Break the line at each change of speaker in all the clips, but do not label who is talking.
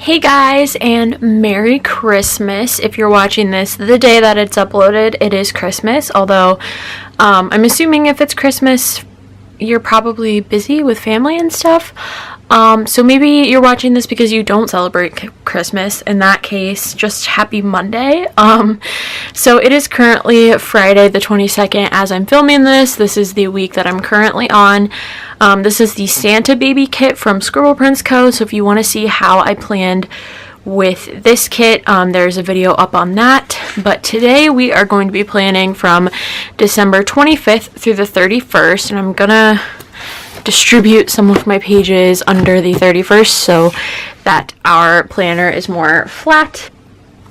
Hey guys, and Merry Christmas. If you're watching this the day that it's uploaded, it is Christmas, although I'm assuming if it's Christmas, you're probably busy with family and stuff. So maybe you're watching this because you don't celebrate Christmas. In that case, just happy Monday. So it is currently Friday the 22nd as I'm filming this. This is the week that I'm currently on. This is the Santa baby kit from ScribblePrintsCo. So if you want to see how I planned with this kit, there's a video up on that. But today we are going to be planning from December 25th through the 31st, and I'm gonna distribute some of my pages under the 31st so that our planner is more flat.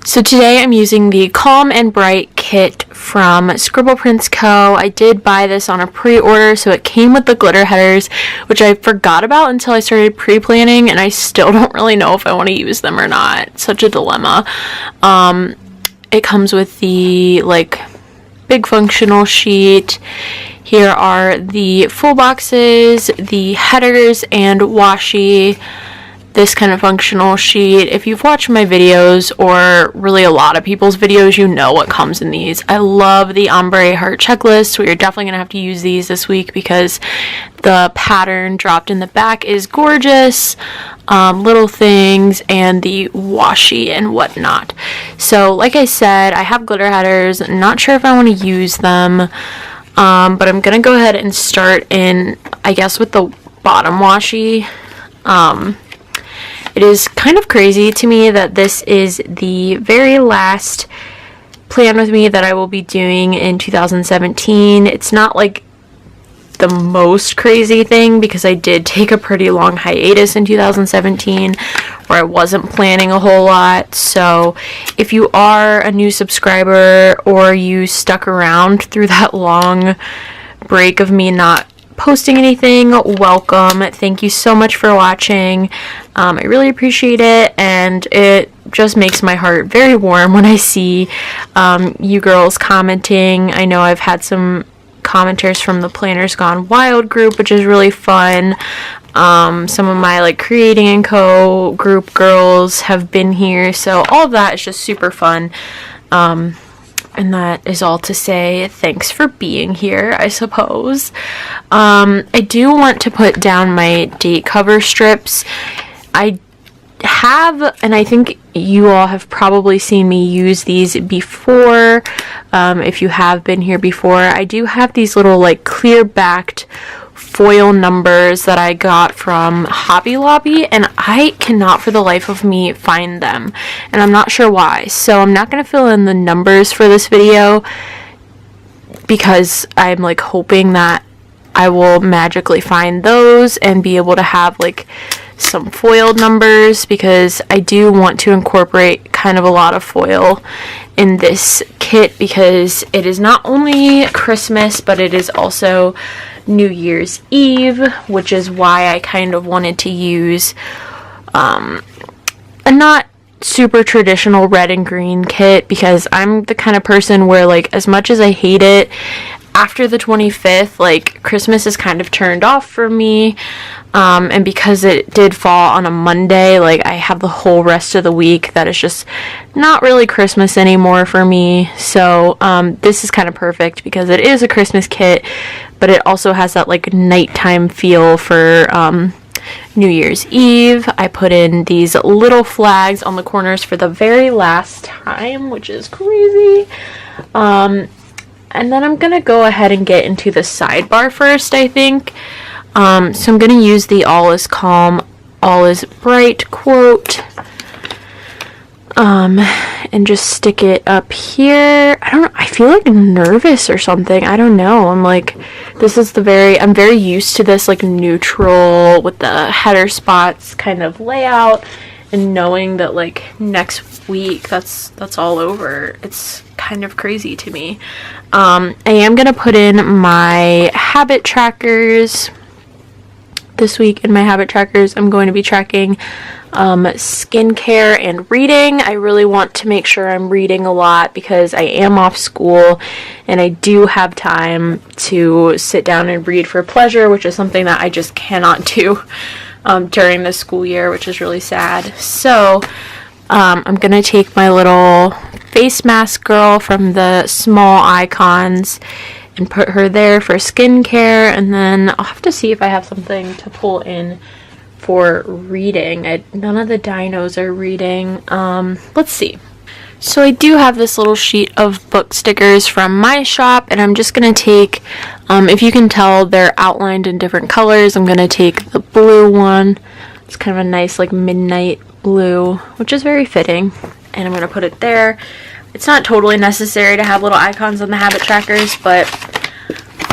So today I'm using the Calm and Bright kit from ScribblePrintsCo. I did buy this on a pre-order, so it came with the glitter headers, which I forgot about until I started pre-planning, and I still don't really know if I want to use them or not. It's such a dilemma. It comes with the big functional sheet. Here are the full boxes, the headers, and washi. This kind of functional sheet. If you've watched my videos, or really a lot of people's videos, you know what comes in these. I love the ombre heart checklist. We are definitely going to have to use these this week because the pattern dropped in the back is gorgeous. Little things, and the washi and whatnot. So like I said, I have glitter headers. Not sure if I want to use them. But I'm going to go ahead and start in, I guess, with the bottom washi. It is kind of crazy to me that this is the very last plan with me that I will be doing in 2017. It's not like the most crazy thing because I did take a pretty long hiatus in 2017 where I wasn't planning a whole lot. So if you are a new subscriber or you stuck around through that long break of me not posting anything, welcome. Thank you so much for watching. I really appreciate it, and it just makes my heart very warm when I see you girls commenting. I know I've had some commenters from the Planners Gone Wild group, which is really fun. Some of my Creating and Co group girls have been here, so all of that is just super fun. And that is all to say thanks for being here, I suppose. I do want to put down my date cover strips. I have, and I think you all have probably seen me use these before. If you have been here before, I do have these little clear backed foil numbers that I got from Hobby Lobby, and I cannot for the life of me find them, and I'm not sure why. So I'm not going to fill in the numbers for this video because I'm hoping that I will magically find those and be able to have some foiled numbers, because I do want to incorporate kind of a lot of foil in this kit because it is not only Christmas, but it is also New Year's Eve, which is why I kind of wanted to use a not super traditional red and green kit, because I'm the kind of person where as much as I hate it, after the 25th, Christmas is kind of turned off for me, and because it did fall on a Monday, I have the whole rest of the week that is just not really Christmas anymore for me. So this is kind of perfect because it is a Christmas kit, but it also has that nighttime feel for New Year's Eve. I put in these little flags on the corners for the very last time, which is crazy. And then I'm going to go ahead and get into the sidebar first, I think. So I'm going to use the All is Calm, All is Bright quote. And just stick it up here. I don't know, I feel nervous or something. I don't know. I'm I'm very used to this neutral with the header spots kind of layout, and knowing that next week that's all over. It's kind of crazy to me. I am going to put in my habit trackers. This week in my habit trackers, I'm going to be tracking skincare and reading. I really want to make sure I'm reading a lot because I am off school and I do have time to sit down and read for pleasure, which is something that I just cannot do during the school year, which is really sad. So I'm gonna take my little face mask girl from the Small Icons and put her there for skincare, and then I'll have to see if I have something to pull in for reading. None of the dinos are reading. Let's see. So I do have this little sheet of book stickers from my shop, and I'm just going to take, if you can tell, they're outlined in different colors. I'm going to take the blue one. It's kind of a nice like midnight blue, which is very fitting, and I'm going to put it there. It's not totally necessary to have little icons on the habit trackers, but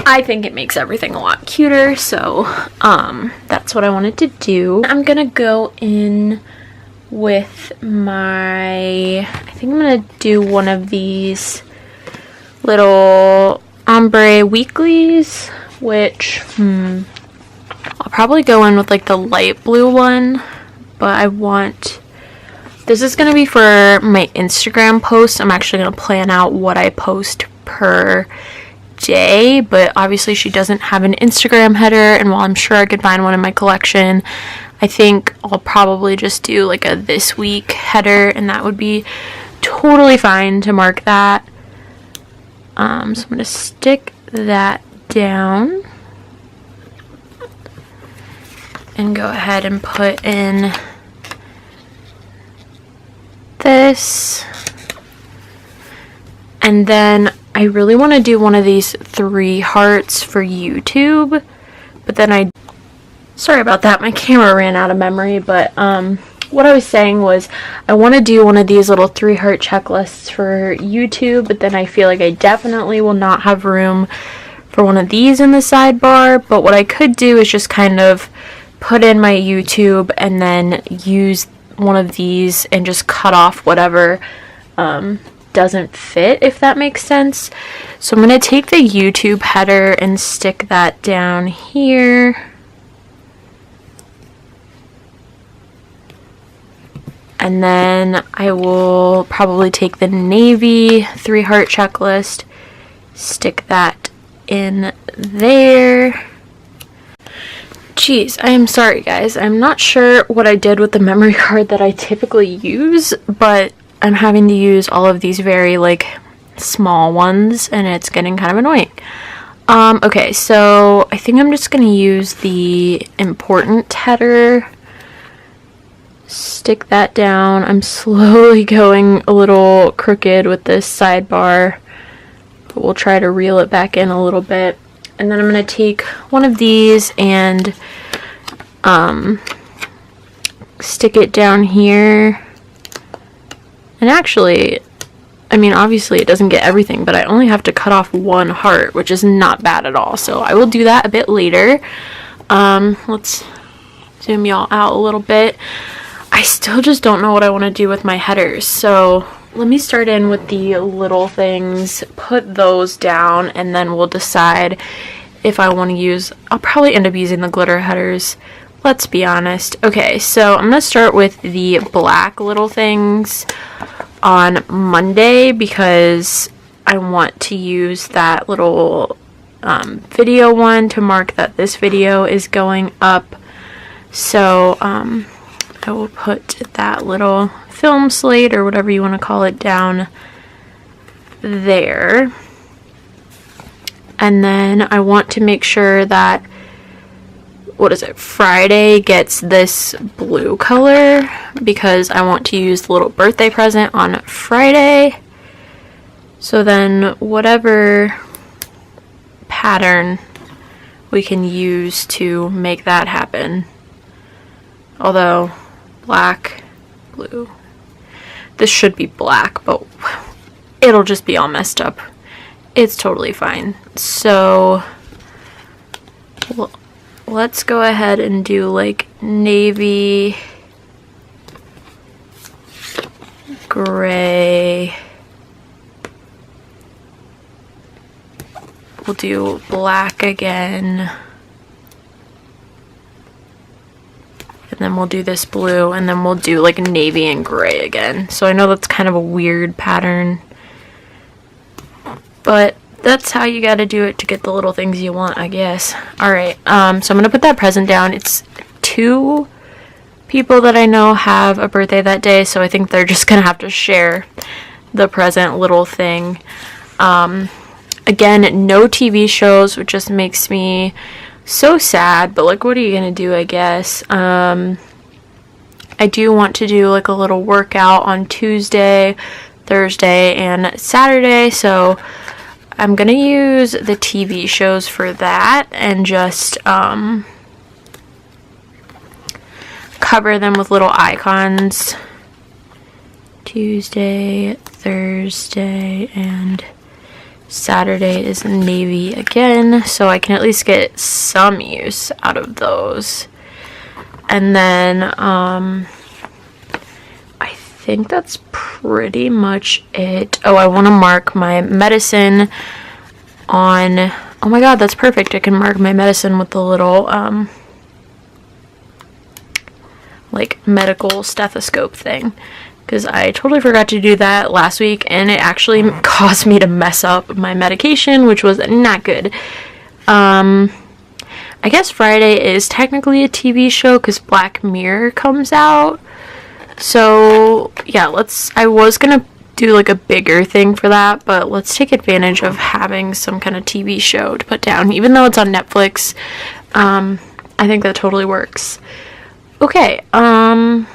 I think it makes everything a lot cuter, so that's what I wanted to do. I'm going to go in with I think I'm gonna do one of these little ombre weeklies, which I'll probably go in with like the light blue one, but this is gonna be for my Instagram post. I'm actually gonna plan out what I post per day, but obviously she doesn't have an Instagram header, and while I'm sure I could find one in my collection, I think I'll probably just do like a this week header, and that would be totally fine to mark that. So I'm going to stick that down and go ahead and put in this. And then I really want to do one of these 3 hearts for YouTube, but then sorry about that, my camera ran out of memory, but what I was saying was I want to do one of these little 3 heart checklists for YouTube, but then I feel like I definitely will not have room for one of these in the sidebar. But what I could do is just kind of put in my YouTube and then use one of these and just cut off whatever doesn't fit, if that makes sense. So I'm going to take the YouTube header and stick that down here. And then I will probably take the navy 3 heart checklist, stick that in there. Jeez, I am sorry guys. I'm not sure what I did with the memory card that I typically use, but I'm having to use all of these very like small ones, and it's getting kind of annoying. Okay, so I think I'm just going to use the important header. Stick that down. I'm slowly going a little crooked with this sidebar, but we'll try to reel it back in a little bit. And then I'm going to take one of these and stick it down here. And actually, I mean, obviously it doesn't get everything, but I only have to cut off 1 heart, which is not bad at all. So I will do that a bit later. Let's zoom y'all out a little bit. I still just don't know what I want to do with my headers, so let me start in with the little things, put those down, and then we'll decide if I want to use, I'll probably end up using the glitter headers, let's be honest. Okay, so I'm going to start with the black little things on Monday because I want to use that little video one to mark that this video is going up. So, I will put that little film slate or whatever you want to call it down there. And then I want to make sure that, Friday gets this blue color because I want to use the little birthday present on Friday. So then whatever pattern we can use to make that happen. Although black, blue. This should be black, but it'll just be all messed up. It's totally fine. So let's go ahead and do like navy, gray. We'll do black again. And then we'll do this blue, and then we'll do like navy and gray again. So I know that's kind of a weird pattern, but that's how you gotta do it to get the little things you want, I guess. Alright, so I'm gonna put that present down. It's 2 people that I know have a birthday that day, so I think they're just gonna have to share the present little thing. Again, no TV shows, which just makes me so sad, but like, what are you gonna do, I guess. I do want to do like a little workout on Tuesday, Thursday, and Saturday, so I'm gonna use the TV shows for that and just cover them with little icons. Tuesday, Thursday, and Saturday is navy again, so I can at least get some use out of those. And then I think that's pretty much it. Oh, I want to mark my medicine on, oh my god, that's perfect. I can mark my medicine with the little like medical stethoscope thing, because I totally forgot to do that last week, and it actually caused me to mess up my medication, which was not good. I guess Friday is technically a TV show because Black Mirror comes out. So, yeah, I was gonna do like a bigger thing for that, but let's take advantage of having some kind of TV show to put down. Even though it's on Netflix, I think that totally works. Okay, I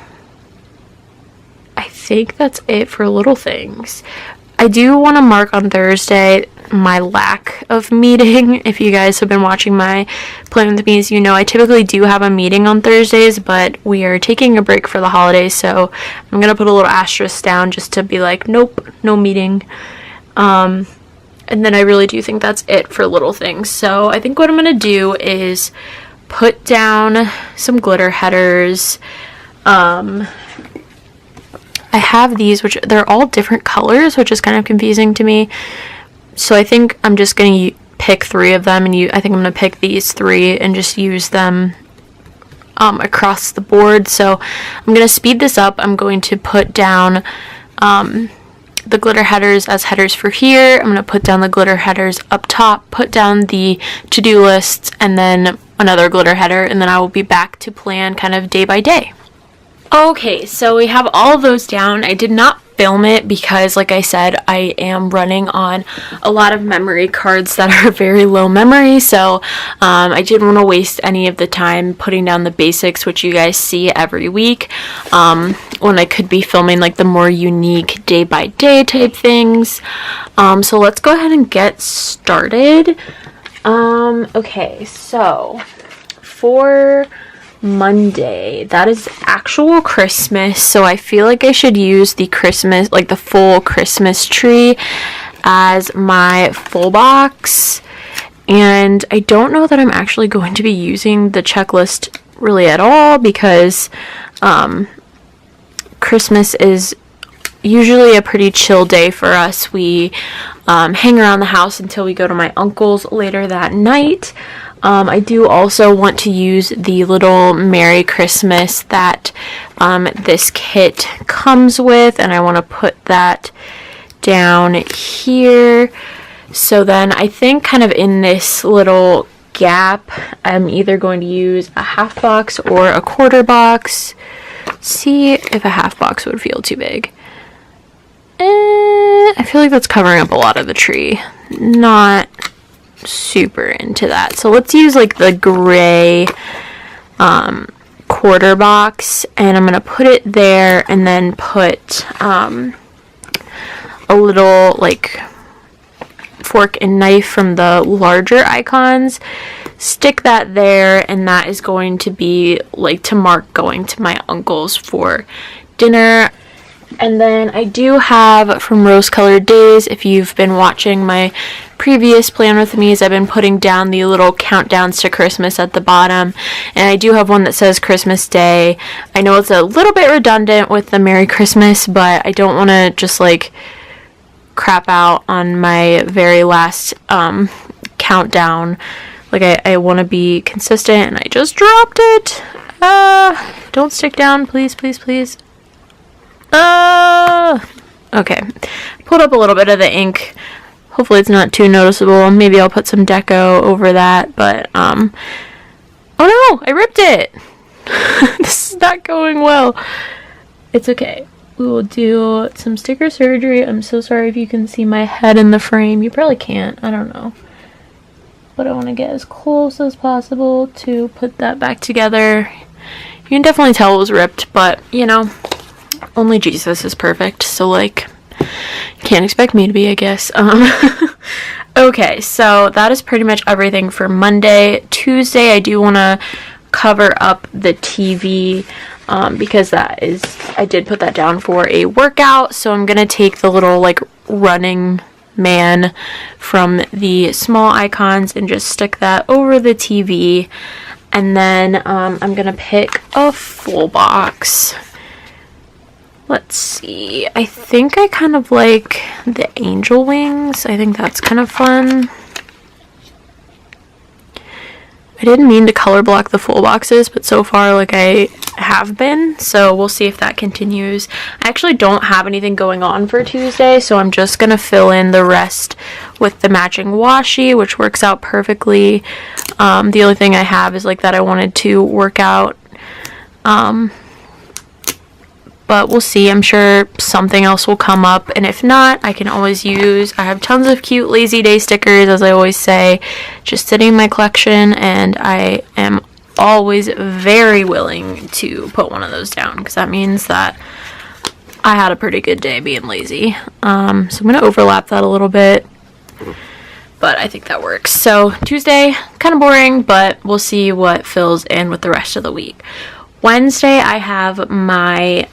think that's it for little things. I do want to mark on Thursday my lack of meeting. If you guys have been watching my Plan With Me's, you know I typically do have a meeting on Thursdays, but we are taking a break for the holidays, so I'm going to put a little asterisk down just to be like, nope, no meeting. And then I really do think that's it for little things. So I think what I'm going to do is put down some glitter headers. I have these, which they're all different colors, which is kind of confusing to me. So I think I'm just going to pick 3 of them, and I think I'm going to pick these 3 and just use them across the board. So I'm going to speed this up. I'm going to put down the glitter headers as headers for here. I'm going to put down the glitter headers up top, put down the to-do lists, and then another glitter header, and then I will be back to plan kind of day by day. Okay, so we have all of those down. I did not film it because, like I said, I am running on a lot of memory cards that are very low memory, so I didn't want to waste any of the time putting down the basics, which you guys see every week, when I could be filming like the more unique day by day type things. So let's go ahead and get started. Okay, so for Monday, that is actual Christmas, so I feel like I should use the Christmas, like the full Christmas tree as my full box, and I don't know that I'm actually going to be using the checklist really at all, because Christmas is usually a pretty chill day for us. We hang around the house until we go to my uncle's later that night. I do also want to use the little Merry Christmas that this kit comes with, and I want to put that down here. So then I think kind of in this little gap, I'm either going to use a half box or a quarter box. Let's see if a half box would feel too big. I feel like that's covering up a lot of the tree. Not super into that, so let's use like the gray quarter box, and I'm gonna put it there, and then put a little like fork and knife from the larger icons, stick that there, and that is going to be like to mark going to my uncle's for dinner. And then I do have from RoseColoredDaze, if you've been watching my previous Plan With Me's, I've been putting down the little countdowns to Christmas at the bottom, and I do have one that says Christmas Day. I know it's a little bit redundant with the Merry Christmas, but I don't want to just like crap out on my very last countdown. Like I want to be consistent, and I just dropped it. Don't stick down, please, please, please. Okay, pulled up a little bit of the ink. Hopefully it's not too noticeable. Maybe I'll put some deco over that, but oh no, I ripped it. This is not going well. It's okay. We will do some sticker surgery. I'm so sorry if you can see my head in the frame. You probably can't. I don't know. But I want to get as close as possible to put that back together. You can definitely tell it was ripped, but, you know, only Jesus is perfect. So, like, can't expect me to be, I guess. Okay, so that is pretty much everything for Monday. Tuesday, I do want to cover up the TV because I did put that down for a workout. So I'm going to take the little, like, running man from the small icons and just stick that over the TV. And then I'm going to pick a full box. Let's see. I think I kind of like the angel wings. I think that's kind of fun. I didn't mean to color block the full boxes, but so far, like, I have been. So we'll see if that continues. I actually don't have anything going on for Tuesday, so I'm just going to fill in the rest with the matching washi, which works out perfectly. The only thing I have is, like, that I wanted to work out. But we'll see. I'm sure something else will come up, and if not, I can always use, I have tons of cute Lazy Day stickers, as I always say, just sitting in my collection, and I am always very willing to put one of those down, because that means that I had a pretty good day being lazy. So I'm going to overlap that a little bit, but I think that works. So Tuesday, kind of boring, but we'll see what fills in with the rest of the week. Wednesday, I have my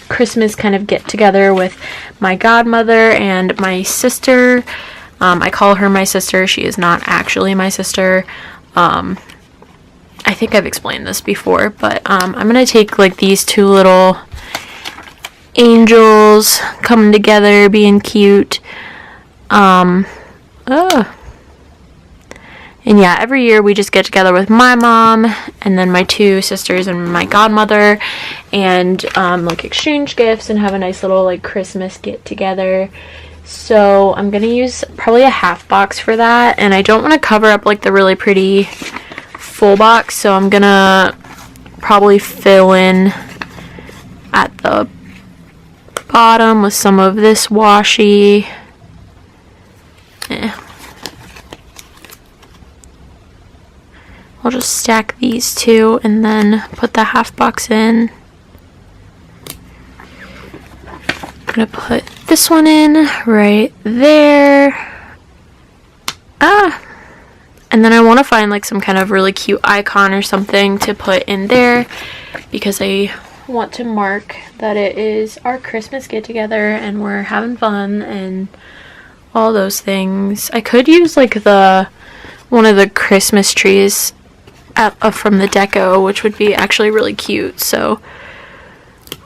Christmas kind of get together with my godmother and my sister. I call her my sister. She is not actually my sister. I think I've explained this before, but I'm going to take, like, these two little angels coming together, being cute. And yeah, every year we just get together with my mom and then my two sisters and my godmother and like exchange gifts and have a nice little, like, Christmas get together. So I'm gonna use probably a half box for that, and I don't want to cover up, like, the really pretty full box, so I'm gonna probably fill in at the bottom with some of this washi. I'll just stack these two and then put the half box in. I'm gonna put this one in right there. And then I want to find, like, some kind of really cute icon or something to put in there because I want to mark that it is our Christmas get together and we're having fun and all those things. I could use, like, one of the Christmas trees from the deco, which would be actually really cute, so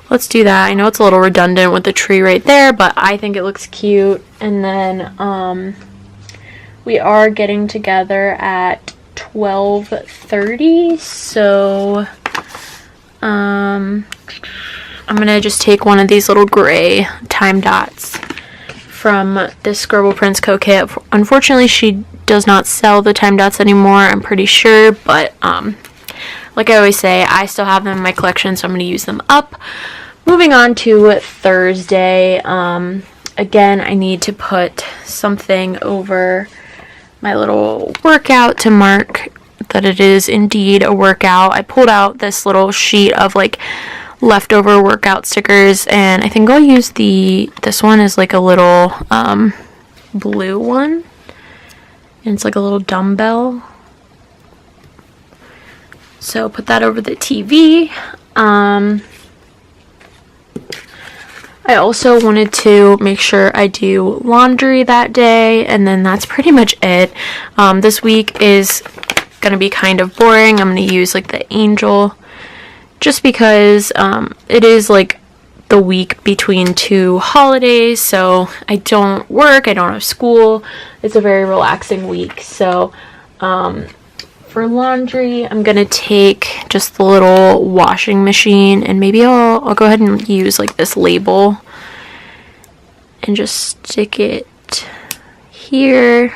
let's do that. I know it's a little redundant with the tree right there, but I think it looks cute. And then we are getting together at 12:30, so I'm gonna just take one of these little gray time dots from this ScribblePrintsCo kit. Unfortunately, she does not sell the time dots anymore, I'm pretty sure, but like I always say, I still have them in my collection, so I'm going to use them up. Moving on to Thursday, again, I need to put something over my little workout to mark that it is indeed a workout. I pulled out this little sheet of, like, leftover workout stickers, and I think I'll use this one as, like, a little blue one. And it's like a little dumbbell. So put that over the TV. I also wanted to make sure I do laundry that day, and then that's pretty much it. This week is going to be kind of boring. I'm going to use, like, the angel just because it is, like, the week between two holidays, so I don't work, I don't have school. It's a very relaxing week. So for laundry, I'm gonna take just the little washing machine, and maybe I'll go ahead and use, like, this label and just stick it here.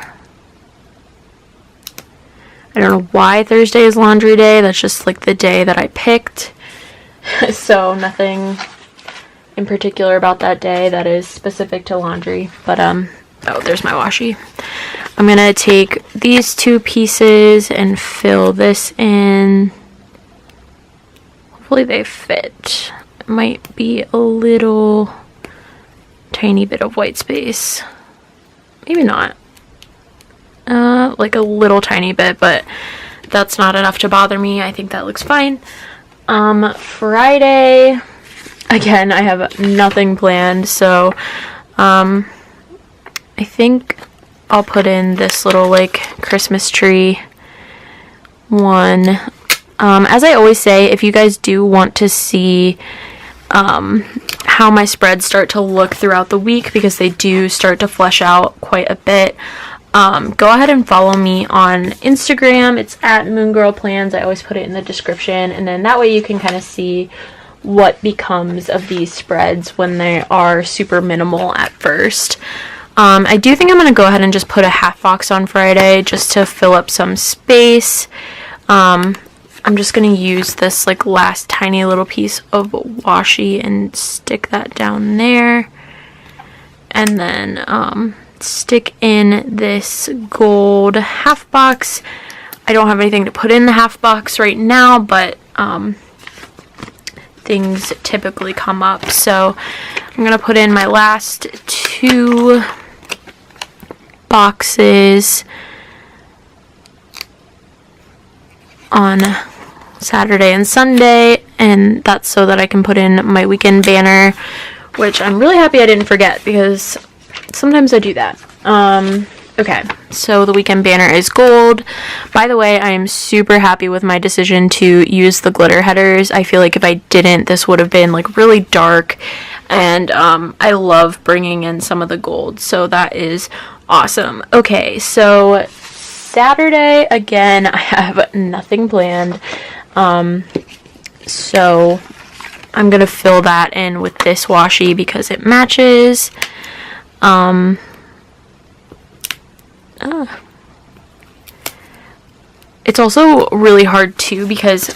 I don't know why Thursday is laundry day. That's just like the day that I picked. So nothing in particular about that day that is specific to laundry. But oh, there's my washi. I'm gonna take these 2 pieces and fill this in. Hopefully they fit. It might be a little tiny bit of white space. Maybe not. Like a little tiny bit, but that's not enough to bother me. I think that looks fine. Friday, again, I have nothing planned, so I think I'll put in this little like Christmas tree one. As I always say, if you guys do want to see how my spreads start to look throughout the week, because they do start to flesh out quite a bit, go ahead and follow me on Instagram. It's at moongirlplans. I always put it in the description, and then that way you can kind of see what becomes of these spreads when they are super minimal at first. I do think I'm going to go ahead and just put a half box on Friday just to fill up some space. I'm just going to use this like last tiny little piece of washi and stick that down there. And then stick in this gold half box. I don't have anything to put in the half box right now, but things typically come up. So I'm going to put in my last 2 boxes on Saturday and Sunday, and that's so that I can put in my weekend banner, which I'm really happy I didn't forget, because sometimes I do that. Okay, so the weekend banner is gold. By the way, I am super happy with my decision to use the glitter headers. I feel like if I didn't, this would have been like really dark, and I love bringing in some of the gold, so that is awesome. Okay, so Saturday, again, I have nothing planned, so I'm gonna fill that in with this washi because it matches. It's also really hard too because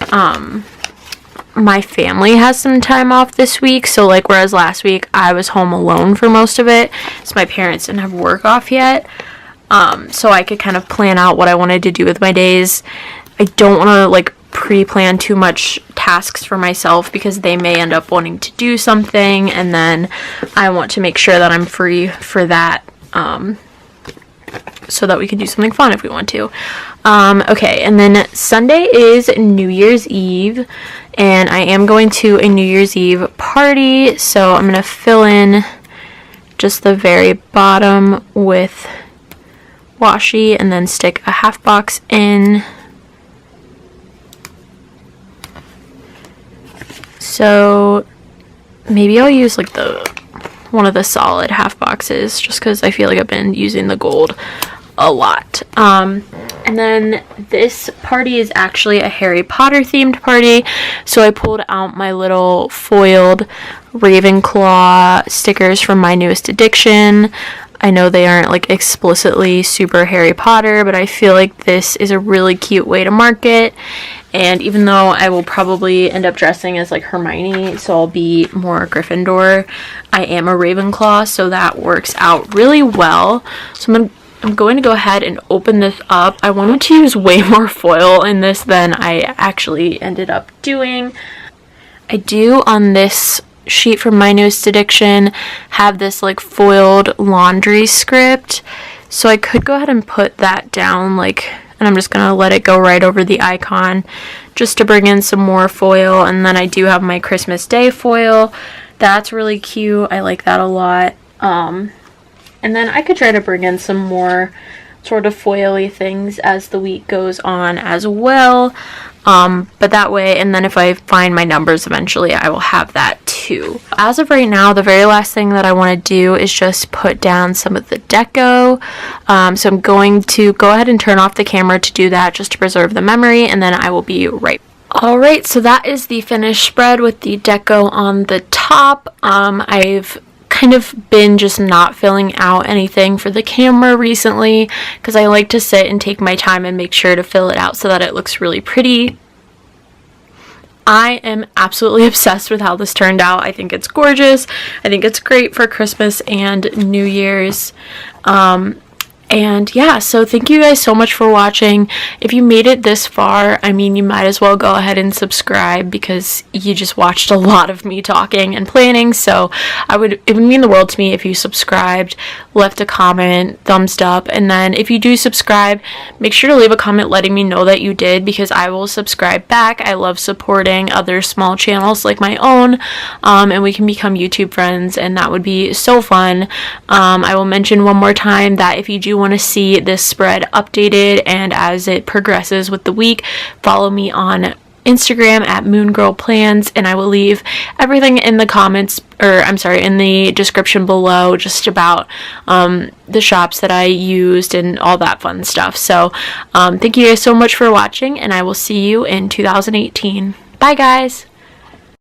my family has some time off this week, so like whereas last week I was home alone for most of it, so my parents didn't have work off yet, so I could kind of plan out what I wanted to do with my days. I don't want to like pre-plan too much tasks for myself because they may end up wanting to do something, and then I want to make sure that I'm free for that, so that we can do something fun if we want to. Okay, and then Sunday is New Year's Eve, and I am going to a New Year's Eve party, so I'm going to fill in just the very bottom with washi and then stick a half box in. So maybe I'll use like one of the solid half boxes just because I feel like I've been using the gold a lot. And then this party is actually a Harry Potter themed party, so I pulled out my little foiled Ravenclaw stickers from MyNewestAddiction. I know they aren't like explicitly super Harry Potter, but I feel like this is a really cute way to market. And even though I will probably end up dressing as like Hermione, so I'll be more Gryffindor, I am a Ravenclaw, so that works out really well. So I'm going to go ahead and open this up. I wanted to use way more foil in this than I actually ended up doing. I do on this sheet from MyNewestAddiction have this like foiled laundry script, so I could go ahead and put that down, like, and I'm just gonna let it go right over the icon just to bring in some more foil. And then I do have my Christmas Day foil. That's really cute. I like that a lot. And then I could try to bring in some more sort of foily things as the week goes on as well. But that way, and then if I find my numbers eventually, I will have that too. As of right now, the very last thing that I want to do is just put down some of the deco. So I'm going to go ahead and turn off the camera to do that just to preserve the memory, and then I will be right. Alright, so that is the finished spread with the deco on the top. I've kind of been just not filling out anything for the camera recently because I like to sit and take my time and make sure to fill it out so that it looks really pretty. I am absolutely obsessed with how this turned out. I think it's gorgeous. I think it's great for Christmas and New Year's. And yeah, so thank you guys so much for watching. If you made it this far, I mean, you might as well go ahead and subscribe because you just watched a lot of me talking and planning. So it would mean the world to me if you subscribed, left a comment, thumbs up, and then if you do subscribe, make sure to leave a comment letting me know that you did because I will subscribe back. I love supporting other small channels like my own, and we can become YouTube friends, and that would be so fun. I will mention one more time that if you do want to see this spread updated and as it progresses with the week, follow me on Instagram at moongirlplans, and I will leave everything in the comments, or I'm sorry, in the description below, just about the shops that I used and all that fun stuff. So thank you guys so much for watching, and I will see you in 2018. Bye guys!